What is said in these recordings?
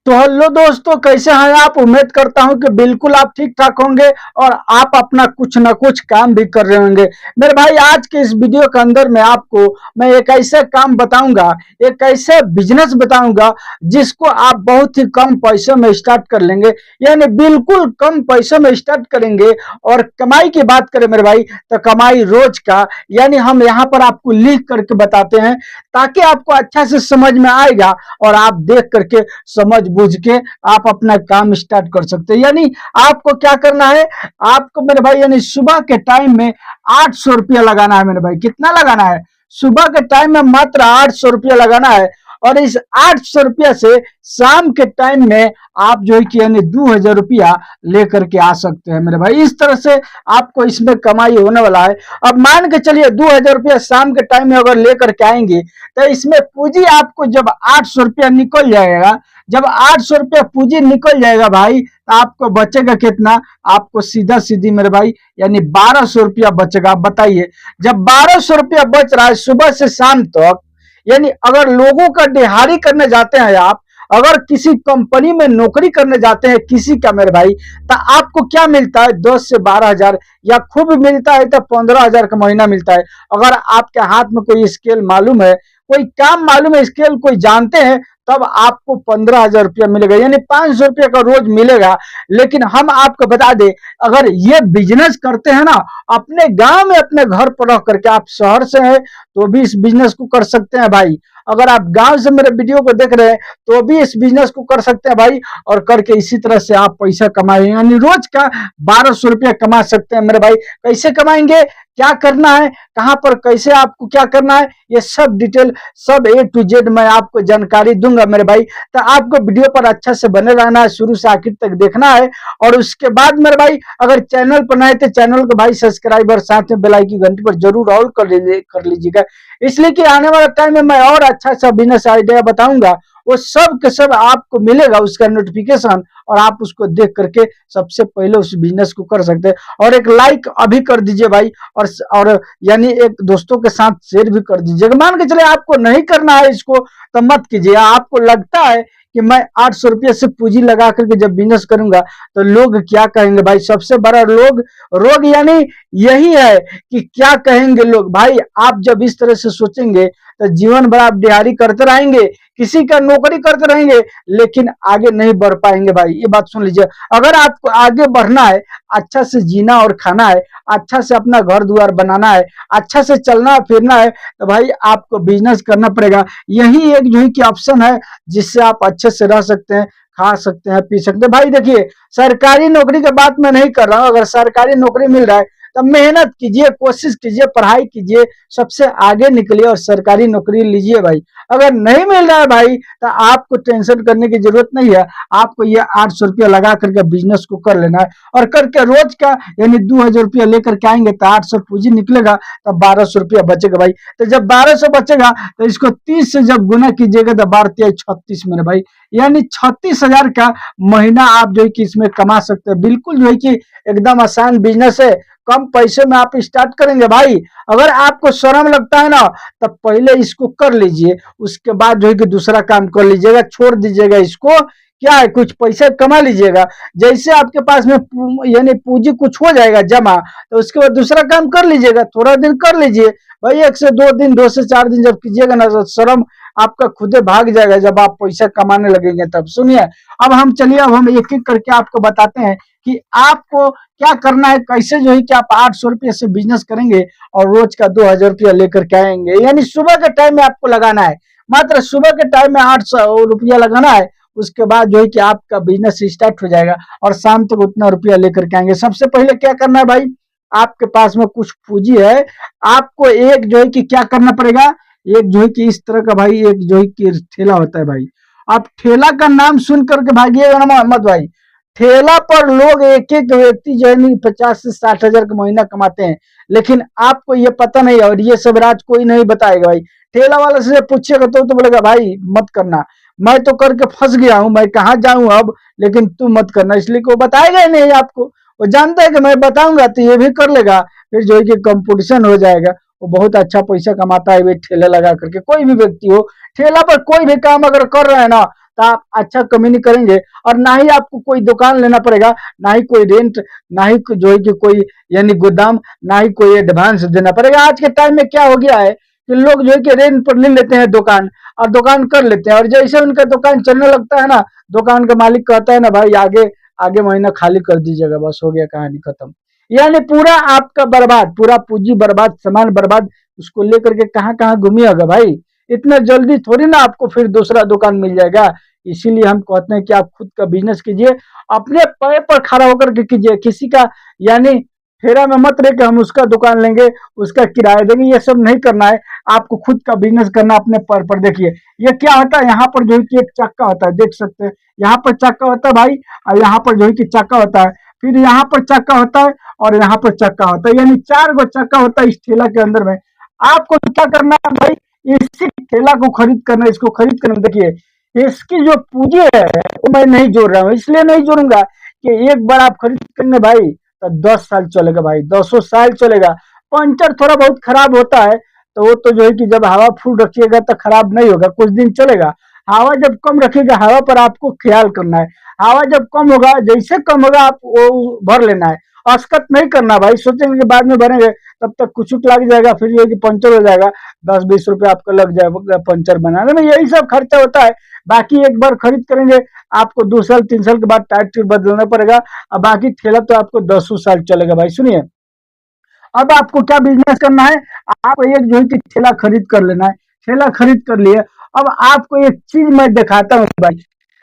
तो हेलो दोस्तों, कैसे हैं आप। उम्मीद करता हूं कि बिल्कुल आप ठीक ठाक होंगे और आप अपना कुछ ना कुछ काम भी कर रहे होंगे। मेरे भाई, आज के इस वीडियो के अंदर मैं एक ऐसा काम बताऊंगा, एक ऐसा बिजनेस बताऊंगा जिसको आप बहुत ही कम पैसों में स्टार्ट कर लेंगे। यानी बिल्कुल कम पैसों में स्टार्ट करेंगे। और कमाई की बात करें मेरे भाई, तो कमाई रोज का, यानी हम यहाँ पर आपको लिख करके बताते हैं ताकि आपको अच्छा से समझ में आएगा और आप देख करके समझ बूझ के आप अपना काम स्टार्ट कर सकते हैं। यानी आपको क्या करना है, आपको मेरे भाई यानी सुबह के टाइम में 800 रुपया लगाना है। मेरे भाई, कितना लगाना है? सुबह के टाइम में मात्र 800 रुपया लगाना है। और इस 800 रुपया से शाम के टाइम में आप जो है कि यानी 2000 रुपया लेकर के आ सकते हैं मेरे भाई। इस तरह से आपको इसमें कमाई होने वाला है। अब मान के चलिए 2000 रुपया शाम के टाइम में अगर लेकर के आएंगे तो इसमें पूंजी आपको जब 800 रुपया निकल जाएगा, जब 800 रुपया पूंजी निकल जाएगा भाई, तो आपको बचेगा कितना? आपको सीधा सीधी मेरे भाई यानी 1200 रुपया बचेगा। आप बताइए, जब 1200 रुपया बच रहा है सुबह से शाम तक, यानी अगर लोगों का दिहाड़ी करने जाते हैं आप, अगर किसी कंपनी में नौकरी करने जाते हैं किसी का मेरे भाई, तो आपको क्या मिलता है? 10 से 12 हजार, या खूब मिलता है तो 15 हजार का महीना मिलता है। अगर आपके हाथ में कोई स्केल मालूम है, कोई काम मालूम है, स्केल कोई जानते हैं, तब आपको 15 हजार रुपया मिलेगा, यानी 500 रुपया का रोज मिलेगा। लेकिन हम आपको बता दें, अगर ये बिजनेस करते हैं ना अपने गांव में, अपने घर पर रह करके, आप शहर से हैं तो भी इस बिजनेस को कर सकते हैं भाई। अगर आप गांव से मेरे वीडियो को देख रहे हैं तो भी इस बिजनेस को कर सकते हैं भाई। और करके इसी तरह से आप पैसा कमाएंगे, यानी रोज का 1200 रुपया कमा सकते हैं मेरे भाई। कैसे कमाएंगे, क्या करना है, कहां पर कैसे आपको क्या करना है, ये सब डिटेल, सब A to Z मैं आपको जानकारी दूंगा मेरे भाई। तो आपको वीडियो पर अच्छा से बने रहना है, शुरू से आखिर तक देखना है। और उसके बाद मेरे भाई, अगर चैनल पर नए थे चैनल को भाई सब्सक्राइब और साथ में बेल आइकन की घंटी पर जरूर ऑल कर लीजिएगा, इसलिए कि आने वाला टाइम में मैं और अच्छा सा बिजनेस आइडिया बताऊंगा, वो सब के सब आपको मिलेगा उसका नोटिफिकेशन, और आप उसको देख करके सबसे पहले उस बिजनेस को कर सकते हैं। और एक लाइक अभी कर दीजिए भाई, और यानी एक दोस्तों के साथ शेयर भी कर दीजिएगा। मान के चले आपको नहीं करना है इसको तो मत कीजिए। आपको लगता है कि मैं 800 रुपये से पूंजी लगा करके जब बिजनेस करूंगा तो लोग क्या कहेंगे भाई, सबसे बड़ा रोग यानी यही है कि क्या कहेंगे लोग भाई। आप जब इस तरह से सोचेंगे तो जीवन भर आप दिहाड़ी करते रहेंगे, किसी का नौकरी करते रहेंगे, लेकिन आगे नहीं बढ़ पाएंगे भाई। ये बात सुन लीजिए, अगर आपको आगे बढ़ना है, अच्छा से जीना और खाना है, अच्छा से अपना घर द्वार बनाना है, अच्छा से चलना फिरना है, तो भाई आपको बिजनेस करना पड़ेगा। यही एक जो है कि ऑप्शन है जिससे आप अच्छे से रह सकते हैं, खा सकते हैं, पी सकते हैं भाई। देखिए, सरकारी नौकरी की बात मैं नहीं कर रहा हूं। अगर सरकारी नौकरी मिल रहा है तो मेहनत कीजिए, कोशिश कीजिए, पढ़ाई कीजिए, सबसे आगे निकलिए और सरकारी नौकरी लीजिए भाई। अगर नहीं मिल रहा है भाई तो आपको टेंशन करने की जरूरत नहीं है। आपको ये 800 रुपया लगा करके बिजनेस को कर लेना है, और करके रोज का यानी 2000 रुपया लेकर के आएंगे तो 800 पूंजी निकलेगा, तो 1200 रुपया बचेगा भाई। तो जब 1200 बचेगा तो इसको 30 से जब गुना कीजिएगा तो 12×3 = 36 मेरे भाई, यानी 36 हजार का महीना आप जो है कि इसमें कमा सकते हैं। बिल्कुल जो है कि एकदम आसान बिजनेस है, कम पैसे में आप स्टार्ट करेंगे भाई। अगर आपको शर्म लगता है ना, तब पहले इसको कर लीजिए, उसके बाद जो है कि दूसरा काम कर लीजिएगा, छोड़ दीजिएगा इसको। क्या है, कुछ पैसे कमा लीजिएगा, जैसे आपके पास में यानी पूंजी कुछ हो जाएगा जमा, तो उसके बाद दूसरा काम कर लीजिएगा। थोड़ा दिन कर लीजिए भाई, 1 से 2 दिन, 2 से 4 दिन जब कीजिएगा ना, तो शर्म आपका खुदे भाग जाएगा जब आप पैसा कमाने लगेंगे तब। सुनिए, अब हम एक एक करके आपको बताते हैं कि आपको क्या करना है, कैसे जो है कि आप 800 रुपये से बिजनेस करेंगे और रोज का 2000 रुपया लेकर के आएंगे। यानी सुबह के टाइम में आपको लगाना है, मात्र सुबह के टाइम में 800 रुपया लगाना है। उसके बाद जो है कि आपका बिजनेस स्टार्ट हो जाएगा और शाम तक उतना रुपया लेकर के आएंगे। सबसे पहले क्या करना है भाई, आपके पास में कुछ पूंजी है, आपको एक जो है कि क्या करना पड़ेगा, एक जो है कि इस तरह का भाई, एक जो है कि ठेला होता है भाई। आप ठेला का नाम सुन करके भागिएगा ना मत भाई। ठेला पर लोग एक एक व्यक्ति जो है 50 से 60 हजार का महीना कमाते हैं, लेकिन आपको ये पता नहीं, और ये सब राज कोई नहीं बताएगा भाई। ठेला वाले से पूछेगा तो बोलेगा भाई मत करना, मैं तो करके फंस गया हूं, मैं कहाँ जाऊं अब, लेकिन तू मत करना, इसलिए को बताएगा ही नहीं आपको। वो जानता है कि मैं बताऊंगा तो ये भी कर लेगा, फिर जो है कि कंपटीशन हो जाएगा। वो बहुत अच्छा पैसा कमाता है भाई ठेला लगा करके। कोई भी व्यक्ति हो, ठेला पर कोई भी काम अगर कर रहे हैं ना, तो आप अच्छा कमी नहीं करेंगे, और ना ही आपको कोई दुकान लेना पड़ेगा, ना ही कोई रेंट, ना ही जो है कि कोई यानी गोदाम, ना ही कोई एडवांस देना पड़ेगा। आज के टाइम में क्या हो गया है कि लोग जो है कि रेंट पर ले लेते हैं दुकान, और दुकान कर लेते हैं, और जैसे उनका दुकान चलने लगता है ना, दुकान का मालिक कहता है ना भाई आगे आगे महीना खाली कर दीजिएगा, बस हो गया, कहानी खत्म। यानी पूरा आपका बर्बाद, पूरा पूंजी बर्बाद, सामान बर्बाद, उसको लेकर के कहाँ कहाँ घूमिएगा भाई। इतना जल्दी थोड़ी ना आपको फिर दूसरा दुकान मिल जाएगा। इसीलिए हम कहते हैं कि आप खुद का बिजनेस कीजिए, अपने पैर पर खड़ा होकर के कीजिए, किसी का यानी फेरा में मत रहे कि हम उसका दुकान लेंगे, उसका किराया देंगे, ये सब नहीं करना है। आपको खुद का बिजनेस करना, अपने पैर पर। देखिए ये क्या होता है, यहाँ पर जो है कि एक चक्का होता है, देख सकते हैं, यहाँ पर चक्का होता है भाई, और यहाँ पर जो है कि चक्का होता है, फिर यहाँ पर चक्का होता है, और यहाँ पर चक्का होता है, यानी 4 गो चक्का होता है इस ठेला के अंदर में। आपको क्या करना है भाई, इसी ठेला को खरीद करना, इसको खरीद करना। देखिए इसकी जो पूंजी है वो मैं नहीं जोड़ रहा हूँ, इसलिए नहीं जोड़ूंगा कि एक बार आप खरीद करने भाई तो 10 साल चलेगा भाई, 10 साल चलेगा। पंचर थोड़ा बहुत खराब होता है, तो वो तो जो है कि जब हवा फुल रखिएगा तो खराब नहीं होगा, कुछ दिन चलेगा। हवा जब कम रखिएगा, हवा पर आपको ख्याल करना है। हवा जब कम होगा, जैसे कम होगा आप वो भर लेना है, अस्कत नहीं करना भाई, सोचेंगे कि बाद में भरेंगे, तब तक कुछ लग जाएगा, फिर ये कि पंचर हो जाएगा, 10-20 रुपये आपका लग जाएगा पंचर बनाने में, यही सब खर्चा होता है। बाकी एक बार खरीद करेंगे, आपको 2 साल 3 साल के बाद टायर ट्यूब बदलना पड़ेगा, और बाकी ठेला तो आपको 10 साल चलेगा भाई। सुनिए, अब आपको क्या बिजनेस करना है, आपको एक जो है कि ठेला खरीद कर लेना है। ठेला खरीद कर लिए, अब आपको एक चीज मैं दिखाता हूँ भाई,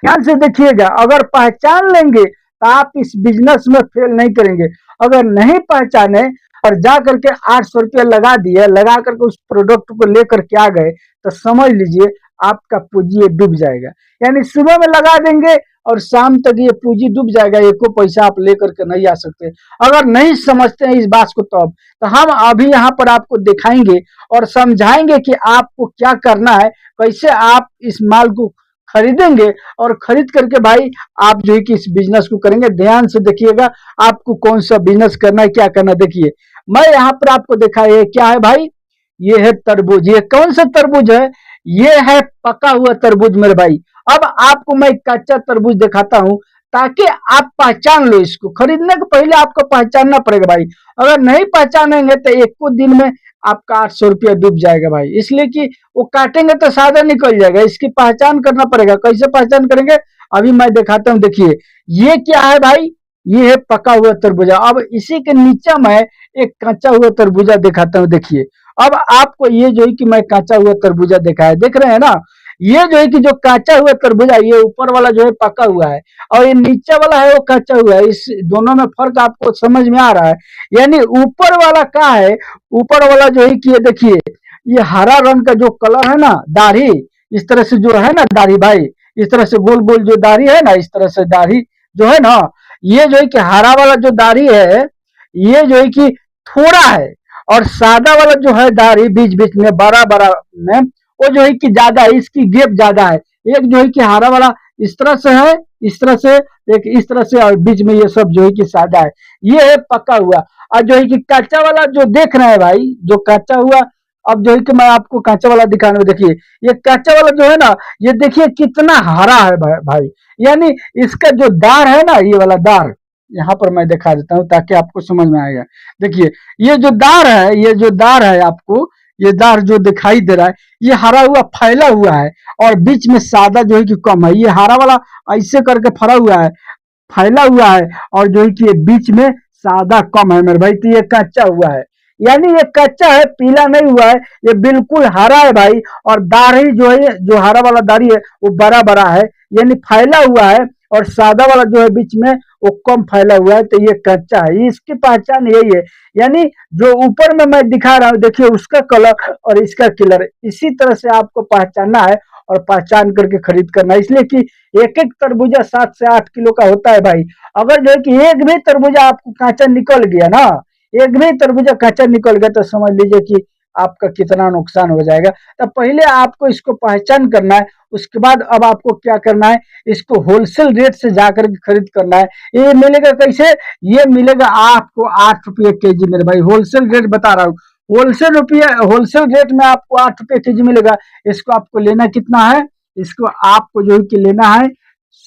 ध्यान से देखिएगा। अगर पहचान लेंगे तो आप इस बिजनेस में फेल नहीं करेंगे। अगर नहीं पहचाने और जा करके 800 रुपया लगा दिए, लगा करके उस प्रोडक्ट को लेकर के आ गए, तो समझ लीजिए आपका पूंजी डूब जाएगा। यानी सुबह में लगा देंगे और शाम तक ये पूंजी डूब जाएगा, एको पैसा आप लेकर के नहीं आ सकते। अगर नहीं समझते हैं इस बात को, तो हम अभी यहाँ पर आपको दिखाएंगे और समझाएंगे कि आपको क्या करना है, कैसे आप इस माल को खरीदेंगे, और खरीद करके भाई आप जो है कि इस बिजनेस को करेंगे। ध्यान से देखिएगा आपको कौन सा बिजनेस करना है, क्या करना है। देखिए मैं यहाँ पर आपको देखा, ये क्या है भाई, ये है तरबूज। ये कौन सा तरबूज है, ये है पका हुआ तरबूज मेरे भाई। अब आपको मैं कच्चा तरबूज दिखाता हूं, ताकि आप पहचान लो इसको। खरीदने के पहले आपको पहचानना पड़ेगा भाई। अगर नहीं पहचानेंगे तो एक को दिन में आपका 800 रुपया डूब जाएगा भाई, इसलिए कि वो काटेंगे तो सादा निकल जाएगा। इसकी पहचान करना पड़ेगा। कैसे पहचान करेंगे, अभी मैं दिखाता हूँ। देखिए ये क्या है भाई, ये है पका हुआ तरबूजा। अब इसी के नीचे मैं एक कच्चा हुआ तरबूजा दिखाता हूँ। देखिए अब आपको ये जो है कि मैं कच्चा हुआ तरबूजा देखा है, देख रहे हैं ना। ये जो है कि जो कच्चा हुआ तरबूजा, ये ऊपर वाला जो है पका हुआ है, और ये नीचे वाला है वो कच्चा हुआ है। इस दोनों में फर्क आपको समझ में आ रहा है। यानी ऊपर वाला क्या है, ऊपर वाला जो है कि ये देखिए, ये हरा रंग का जो कलर है ना, दाढ़ी इस तरह से जो है ना, दाढ़ी भाई इस तरह से गोल गोल जो दाढ़ी है ना, इस तरह से दाढ़ी जो है ना, ये जो है कि हरा वाला जो दाढ़ी है, ये जो है कि थोड़ा है, और सादा वाला जो है दाढ़ी बीच बीच में बड़ा बड़ा में, वो जो है कि ज्यादा है, इसकी गेप ज्यादा है। एक जो है कि हरा वाला इस तरह से है, इस तरह से, एक इस तरह से, और बीच में ये सब जो है कि सादा है। ये है पका हुआ। और जो है कि कच्चा वाला जो देख रहे हैं भाई, जो कच्चा हुआ, अब जो है कि मैं आपको कच्चा वाला दिखाने में, देखिए ये कच्चा वाला जो है ना, ये देखिए कितना हरा है भाई। यानी इसका जो दार है ना, ये वाला दार यहाँ पर मैं दिखा देता हूँ ताकि आपको समझ में आएगा। देखिए ये जो दार है, ये जो दार है, आपको ये दार जो दिखाई दे रहा है, ये हरा हुआ फैला हुआ है, और बीच में सादा जो है कि कम है। ये हरा वाला ऐसे करके फरा हुआ है, फैला हुआ है, और जो है कि ये बीच में सादा कम है मेरे भाई। तो ये कच्चा हुआ है, यानी ये कच्चा है, पीला नहीं हुआ है, ये बिल्कुल हरा है भाई। और दाढ़ी जो है, जो हरा वाला दाढ़ी है, वो बड़ा बड़ा है, यानी फैला हुआ है, और सादा वाला जो है बीच में वो कम फैला हुआ है। तो ये कच्चा है, इसकी पहचान यही है। यानी जो ऊपर में मैं दिखा रहा हूँ, देखिए उसका कलर और इसका कलर, इसी तरह से आपको पहचानना है, और पहचान करके खरीद करना है। इसलिए कि एक एक तरबूजा 7 से 8 किलो का होता है भाई। अगर जो है कि एक भी तरबूजा आपको कांचा निकल गया ना, एक भी तरबूजा कांचा निकल गया, तो समझ लीजिए कि आपका कितना नुकसान हो जाएगा। तो पहले आपको इसको पहचान करना है, उसके बाद अब आपको क्या करना है, इसको होलसेल रेट से जाकर के खरीद करना है। ये मिलेगा कैसे, ये मिलेगा आपको 8 रुपये kg मेरे भाई, होलसेल रेट बता रहा हूँ। होलसेल रेट में आपको 8 रुपये kg मिलेगा। इसको आपको लेना कितना है, इसको आपको जो है कि लेना है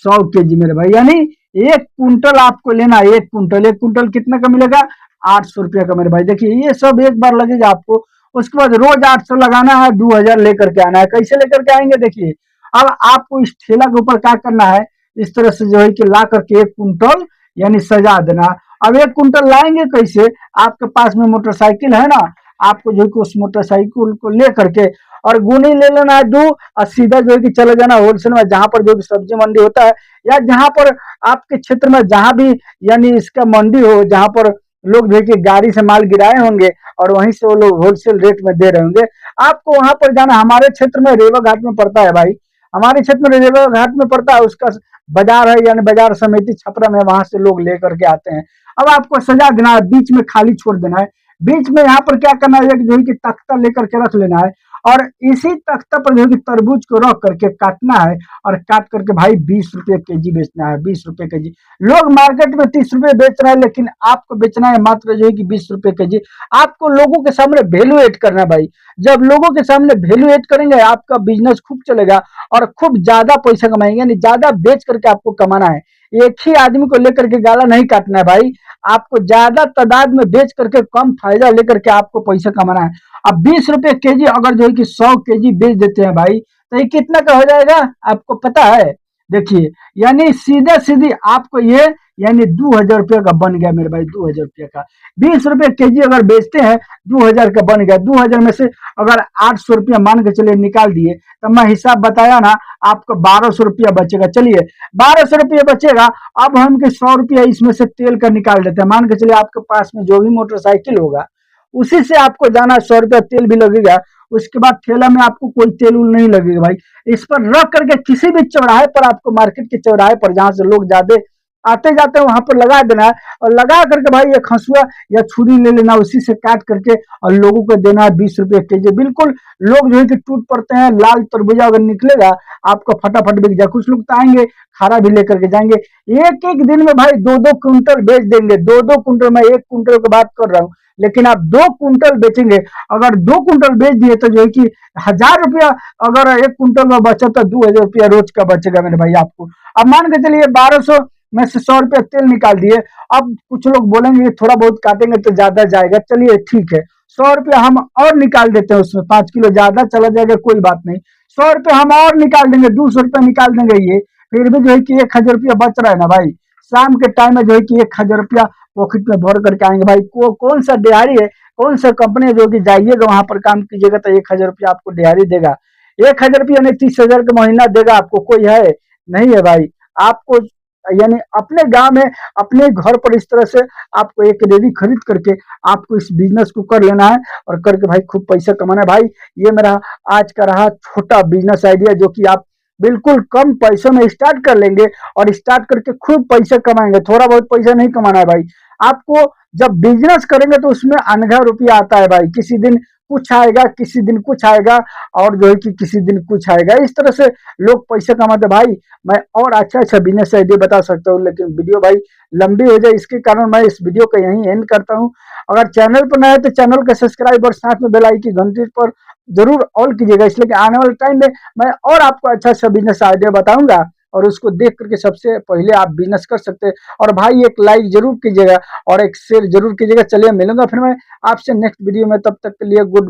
100 kg मेरे भाई, यानी 1 कुंटल आपको लेना है। 1 कुंटल कितना का मिलेगा? 800 रुपया का मेरे भाई। देखिए ये सब एक बार लगेगा आपको, उसके बाद रोज 800 लगाना है, 2000 लेकर के आना है। कैसे लेकर के आएंगे देखिए, अब आपको इस ठेला के ऊपर क्या करना है, इस तरह से जो है कि ला करके 1 कुंटल यानी सजा देना। अब 1 कुंटल लाएंगे कैसे? आपके पास में मोटरसाइकिल है ना, आपको जो है कि उस मोटरसाइकिल को ले करके और गुनी ले लेना है 2, और सीधा जो है कि चले जाना होलसेल में, जहां पर जो कि सब्जी मंडी होता है, या जहां पर आपके क्षेत्र में जहां भी यानी इसका मंडी हो, जहां पर लोग जो है कि गाड़ी से माल गिराए होंगे और वहीं से वो लोग होलसेल रेट में दे रहे होंगे, आपको वहां पर जाना। हमारे क्षेत्र में रेवा घाट में पड़ता है भाई, हमारे क्षेत्र में रेवा घाट में पड़ता है, उसका बाजार है यानी बाजार समिति छपरा में, वहां से लोग लेकर के आते हैं। अब आपको सजा देना है, बीच में खाली छोड़ देना है। बीच में यहाँ पर क्या करना है, एक जो है कि तख्ता लेकर के रख लेना है, और इसी तख्ता पर जो है कि तरबूज को रख करके काटना है, और काट करके भाई 20 रुपये kg बेचना है। 20 रुपये kg, लोग मार्केट में 30 रुपये बेच रहे हैं, लेकिन आपको बेचना है मात्र जो है कि 20 रुपये kg। आपको लोगों के सामने वैल्यूएट करना है भाई। जब लोगों के सामने वैल्यूएट करेंगे, आपका बिजनेस खूब चलेगा और खूब ज्यादा पैसा कमाएंगे, यानी ज्यादा बेच करके आपको कमाना है। एक ही आदमी को लेकर के गाला नहीं काटना है भाई, आपको ज्यादा तादाद में बेच करके कम फायदा लेकर के आपको पैसा कमाना है। अब 20 रुपये kg अगर जो है कि 100 kg बेच देते हैं भाई, तो ये कितना का हो जाएगा आपको पता है? देखिए, यानी सीधा सीधी आपको ये यानी 2000 रुपया का बन गया मेरे भाई, 2000 रुपया का। 20 रुपये kg अगर बेचते हैं, 2000 का बन गया। 2000 में से अगर 800 रुपया मान के चलिए निकाल दिए, तो मैं हिसाब बताया ना, आपको 1200 रुपया बचेगा। चलिए 1200 रुपया बचेगा। अब हम के 100 रुपया इसमें से तेल का निकाल देते हैं। मान के चलिए आपके पास में जो भी मोटरसाइकिल होगा, उसी से आपको जाना, 100 रुपया तेल भी लगेगा। उसके बाद ठेला में आपको कोई तेल उल नहीं लगेगा भाई। इस पर रख करके किसी भी चौराहे पर, आपको मार्केट के चौराहे पर जहां से लोग ज्यादा आते जाते हैं, वहां पर लगा देना है, और लगा करके भाई एक हंसुआ या छुरी ले लेना, उसी से काट करके और लोगों को देना है 20 रुपये kg। बिल्कुल लोग जो है कि टूट पड़ते हैं। लाल तरबूजा अगर निकलेगा, आपको फटाफट बिक जाए। कुछ लोग तो आएंगे खारा भी लेकर के जाएंगे। एक एक दिन में भाई 2-2 कुंटल बेच देंगे। 2-2 कुंटल, मैं 1 कुंटल की बात कर रहा हूँ, लेकिन आप 2 कुंटल बेचेंगे। अगर 2 कुंटल बेच दिए तो जो है कि 1000 रुपया, अगर 1 कुंटल में बचा तो 2000 रुपया रोज का बचेगा मेरे भाई आपको। अब मान के चलिए 1200 में से 100 रुपया तेल निकाल दिए। अब कुछ लोग बोलेंगे थोड़ा बहुत काटेंगे तो ज्यादा जाएगा, चलिए ठीक है, 100 रुपया हम और निकाल देते हैं, उसमें 5 किलो ज्यादा चला जाएगा, कोई बात नहीं। 100 रुपया हम और निकाल देंगे, 200 रुपया निकाल देंगे। ये फिर भी जो है कि 1000 रुपया बच रहा है ना भाई। शाम के टाइम में जो है कि 1000 रुपया पॉकेट में भर करके आएंगे भाई। कौन सा दिहाड़ी है, कौन सा कंपनी है जो कि जाइएगा वहां पर काम कीजिएगा तो 1000 रुपया आपको दिहाड़ी देगा। 1000 रुपया नहीं, 30,000 का महीना देगा आपको, कोई है? नहीं है भाई। आपको यानी अपने गांव में, अपने घर पर इस तरह से आपको एक रेडी खरीद करके आपको इस बिजनेस को कर लेना है, और करके भाई खूब पैसा कमाना है भाई। ये मेरा आज का रहा छोटा बिजनेस आइडिया, जो कि आप बिल्कुल कम पैसों में स्टार्ट कर लेंगे और स्टार्ट करके खूब पैसा कमाएंगे। थोड़ा बहुत पैसा नहीं कमाना है भाई आपको। जब बिजनेस करेंगे तो उसमें अनघा रुपया आता है भाई। किसी दिन कुछ आएगा, किसी दिन कुछ आएगा, और जो है कि किसी दिन कुछ आएगा। इस तरह से लोग पैसा कमाते भाई। मैं और अच्छा अच्छा बिजनेस आइडिया बता सकता हूँ, लेकिन वीडियो भाई लंबी हो जाए, इसके कारण मैं इस वीडियो को यहीं एंड करता हूँ। अगर चैनल पर नया है तो चैनल को सब्सक्राइब और साथ में बेल आइकन की घंटी पर जरूर ऑल कीजिएगा, इसलिए कि आने वाले टाइम में मैं और आपको अच्छा अच्छा बिजनेस आइडिया बताऊंगा, और उसको देख करके सबसे पहले आप बिजनेस कर सकते हैं। और भाई एक लाइक जरूर कीजिएगा और एक शेयर जरूर कीजिएगा। चलिए मिलूंगा फिर मैं आपसे नेक्स्ट वीडियो में, तब तक के लिए गुड।